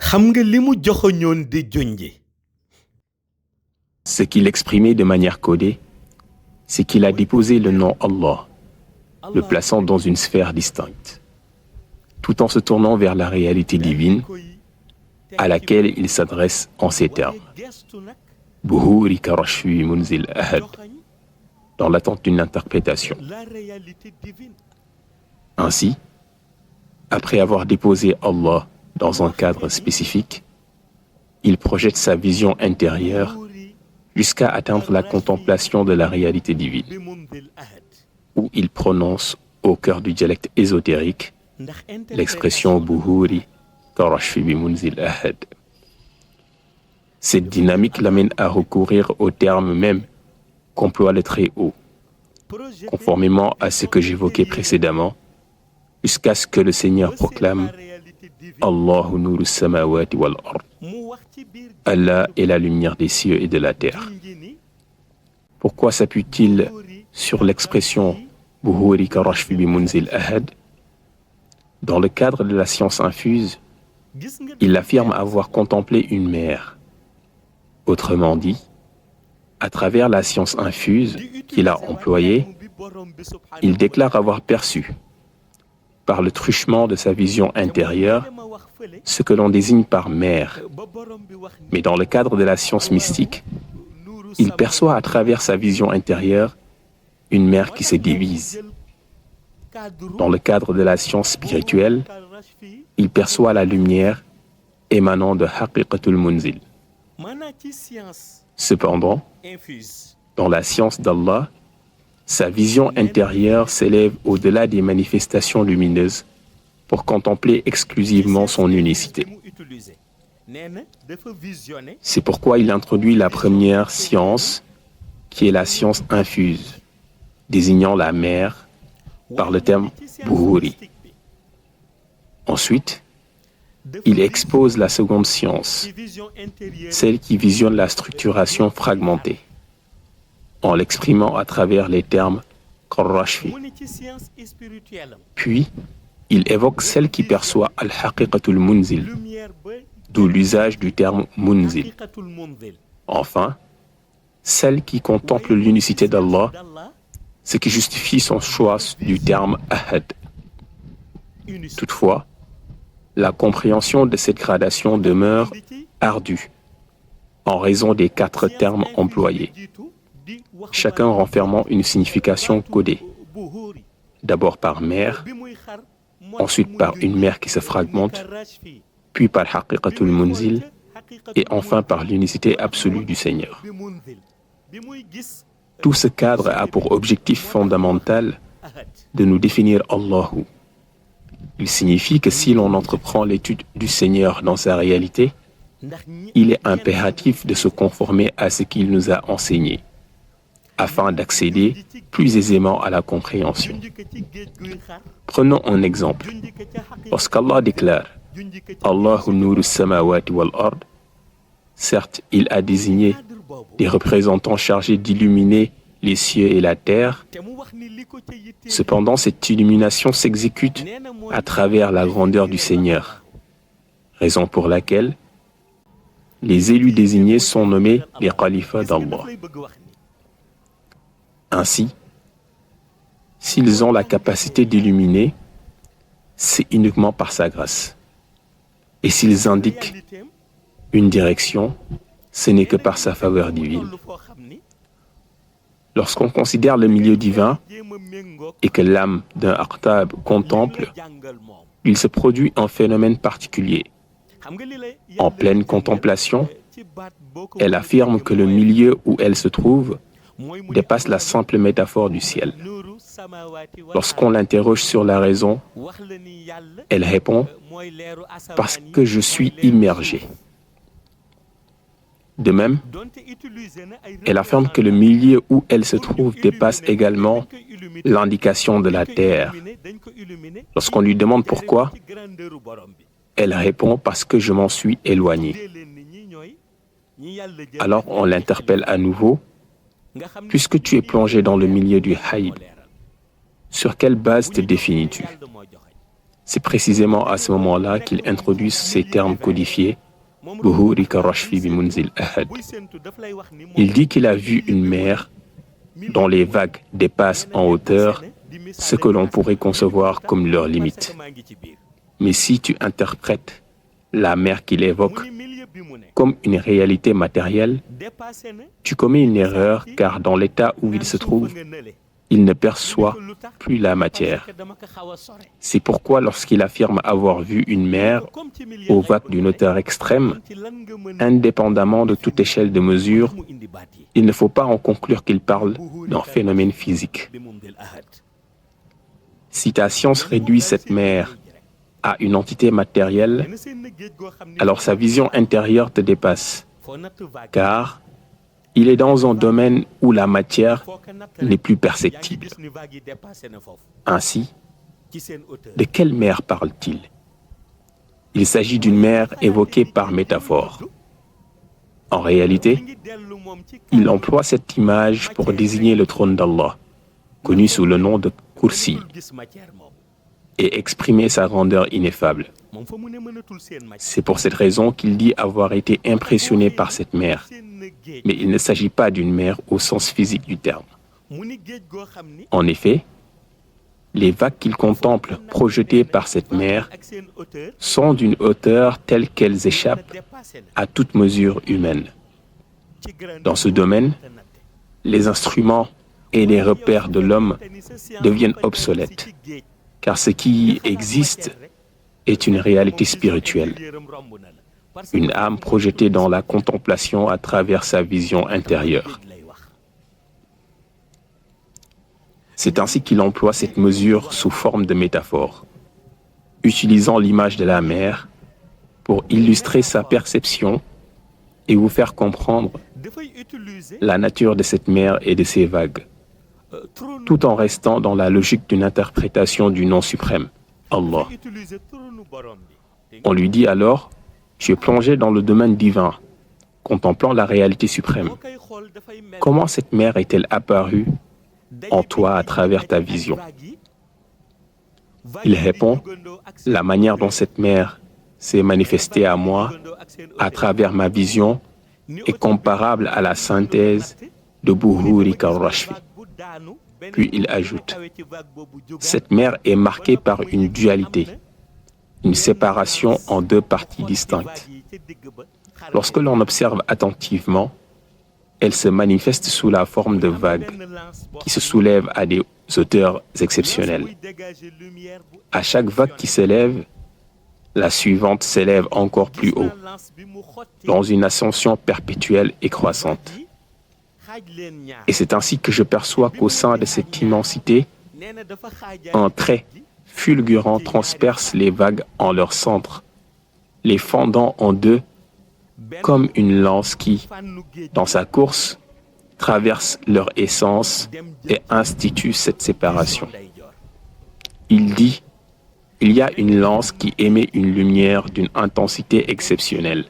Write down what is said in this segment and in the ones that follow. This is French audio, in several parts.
xam nga li mu joxoñoon di jonje. Ce qu'il exprimait de manière codée, c'est qu'il a déposé le nom Allah, le plaçant dans une sphère distincte, tout en se tournant vers la réalité divine à laquelle il s'adresse en ces termes. Buhuri karashfi munzil ahad, dans l'attente d'une interprétation. Ainsi, après avoir déposé Allah dans un cadre spécifique, il projette sa vision intérieure jusqu'à atteindre la contemplation de la réalité divine, où il prononce au cœur du dialecte ésotérique l'expression Buhuri karashfi munzil ahad. Cette dynamique l'amène à recourir au terme même qu'emploie le Très-Haut, conformément à ce que j'évoquais précédemment, jusqu'à ce que le Seigneur proclame Allahu nuru samawati wal ard. Allah est la lumière des cieux et de la terre. Pourquoi s'appuie-t-il sur l'expression Buhuri karashfi munzil ahad? Dans le cadre de la science infuse, il affirme avoir contemplé une mer. Autrement dit, à travers la science infuse qu'il a employée, il déclare avoir perçu, par le truchement de sa vision intérieure, ce que l'on désigne par mer. Mais dans le cadre de la science mystique, il perçoit à travers sa vision intérieure une mer qui se divise. Dans le cadre de la science spirituelle, il perçoit la lumière émanant de Haqiqatul Munzil. Cependant, dans la science d'Allah, sa vision intérieure s'élève au-delà des manifestations lumineuses pour contempler exclusivement son unicité. C'est pourquoi il introduit la première science, qui est la science infuse, désignant la mer par le terme Buhuri. Ensuite, il expose la seconde science, celle qui visionne la structuration fragmentée, en l'exprimant à travers les termes Qarrashfi. Puis, il évoque celle qui perçoit Al-Haqiqatul Munzil, d'où l'usage du terme Munzil. Enfin, celle qui contemple l'unicité d'Allah, ce qui justifie son choix du terme Ahad. Toutefois, la compréhension de cette gradation demeure ardue, en raison des 4 termes employés, chacun renfermant une signification codée, d'abord par mer, ensuite par une mer qui se fragmente, puis par Haqiqatul Munzil, et enfin par l'unicité absolue du Seigneur. Tout ce cadre a pour objectif fondamental de nous définir Allahu. Il signifie que si l'on entreprend l'étude du Seigneur dans sa réalité, il est impératif de se conformer à ce qu'il nous a enseigné, afin d'accéder plus aisément à la compréhension. Prenons un exemple. Lorsqu'Allah déclare « Allahu nuru samawati wal ard », certes, il a désigné des représentants chargés d'illuminer les cieux et la terre. Cependant, cette illumination s'exécute à travers la grandeur du Seigneur, raison pour laquelle les élus désignés sont nommés les califas d'Allah. Ainsi, s'ils ont la capacité d'illuminer, c'est uniquement par sa grâce. Et s'ils indiquent une direction, ce n'est que par sa faveur divine. Lorsqu'on considère le milieu divin et que l'âme d'un aqtab contemple, il se produit un phénomène particulier. En pleine contemplation, elle affirme que le milieu où elle se trouve dépasse la simple métaphore du ciel. Lorsqu'on l'interroge sur la raison, elle répond « parce que je suis immergé ». De même, elle affirme que le milieu où elle se trouve dépasse également l'indication de la terre. Lorsqu'on lui demande pourquoi, elle répond « parce que je m'en suis éloigné ». Alors on l'interpelle à nouveau « puisque tu es plongé dans le milieu du haïb, sur quelle base te définis-tu » C'est précisément à ce moment-là qu'il introduit ces termes codifiés, Buhuri Karashfi Bimunzil Ahad. Il dit qu'il a vu une mer dont les vagues dépassent en hauteur ce que l'on pourrait concevoir comme leur limite. Mais si tu interprètes la mer qu'il évoque comme une réalité matérielle, tu commets une erreur car dans l'état où il se trouve, il ne perçoit plus la matière. C'est pourquoi lorsqu'il affirme avoir vu une mer aux vagues d'une hauteur extrême, indépendamment de toute échelle de mesure, il ne faut pas en conclure qu'il parle d'un phénomène physique. Si ta science réduit cette mer à une entité matérielle, alors sa vision intérieure te dépasse, car il est dans un domaine où la matière n'est plus perceptible. Ainsi, de quelle mer parle-t-il? Il s'agit d'une mer évoquée par métaphore. En réalité, il emploie cette image pour désigner le trône d'Allah, connu sous le nom de Kursi, et exprimer sa grandeur ineffable. C'est pour cette raison qu'il dit avoir été impressionné par cette mer. Mais il ne s'agit pas d'une mer au sens physique du terme. En effet, les vagues qu'il contemple projetées par cette mer sont d'une hauteur telle qu'elles échappent à toute mesure humaine. Dans ce domaine, les instruments et les repères de l'homme deviennent obsolètes, car ce qui existe est une réalité spirituelle, une âme projetée dans la contemplation à travers sa vision intérieure. C'est ainsi qu'il emploie cette mesure sous forme de métaphore, utilisant l'image de la mer pour illustrer sa perception et vous faire comprendre la nature de cette mer et de ses vagues, tout en restant dans la logique d'une interprétation du nom suprême, Allah. On lui dit alors, tu es plongé dans le domaine divin, contemplant la réalité suprême. Comment cette mer est-elle apparue en toi à travers ta vision? Il répond, la manière dont cette mer s'est manifestée à moi à travers ma vision est comparable à la synthèse de Buhuri Karashfi. Puis il ajoute, cette mer est marquée par une dualité, une séparation en deux parties distinctes. Lorsque l'on observe attentivement, elle se manifeste sous la forme de vagues qui se soulèvent à des hauteurs exceptionnelles. À chaque vague qui s'élève, la suivante s'élève encore plus haut, dans une ascension perpétuelle et croissante. Et c'est ainsi que je perçois qu'au sein de cette immensité, un trait fulgurant transperce les vagues en leur centre, les fendant en deux comme une lance qui, dans sa course, traverse leur essence et institue cette séparation. Il dit, il y a une lance qui émet une lumière d'une intensité exceptionnelle.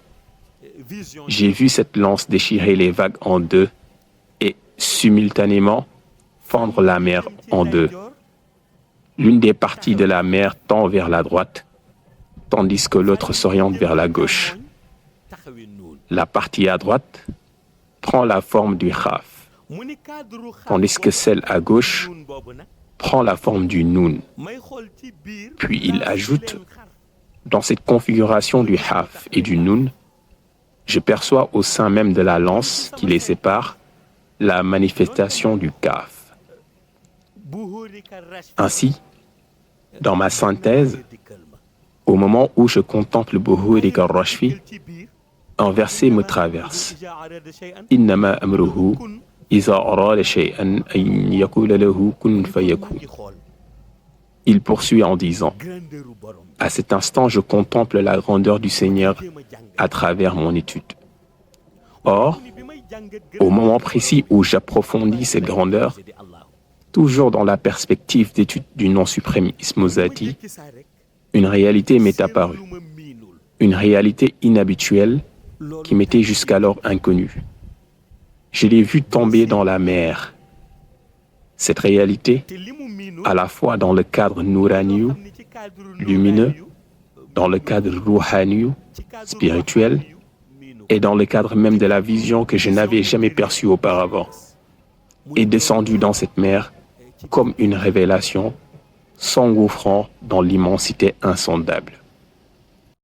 J'ai vu cette lance déchirer les vagues en deux et, simultanément, fendre la mer en deux. L'une des parties de la mer tend vers la droite, tandis que l'autre s'oriente vers la gauche. La partie à droite prend la forme du khaf, tandis que celle à gauche prend la forme du noun. Puis il ajoute, dans cette configuration du haf et du noun, je perçois au sein même de la lance qui les sépare la manifestation du kaf. Ainsi, dans ma synthèse, au moment où je contemple Buhuri Karashfi, un verset me traverse. Innama amruhu iza arada shay'an an yaqula lahu kun fayakun. Il poursuit en disant, à cet instant je contemple la grandeur du Seigneur à travers mon étude. Or, au moment précis où j'approfondis cette grandeur, toujours dans la perspective d'étude du nom suprême Ismozati, une réalité m'est apparue, une réalité inhabituelle qui m'était jusqu'alors inconnue. Je l'ai vu tomber dans la mer. Cette réalité, te li mu miinu à la fois dans le cadre nouraniyu, xam ni ci cadre lumineux, lumineux, dans le cadre rouhaniyu, ci cadre spirituel, ruhaniyu, miinu ko. et dans le cadre même de la vision que je n'avais jamais perçue auparavant, est descendu dans cette mer comme une révélation, s'engouffrant dans l'immensité insondable.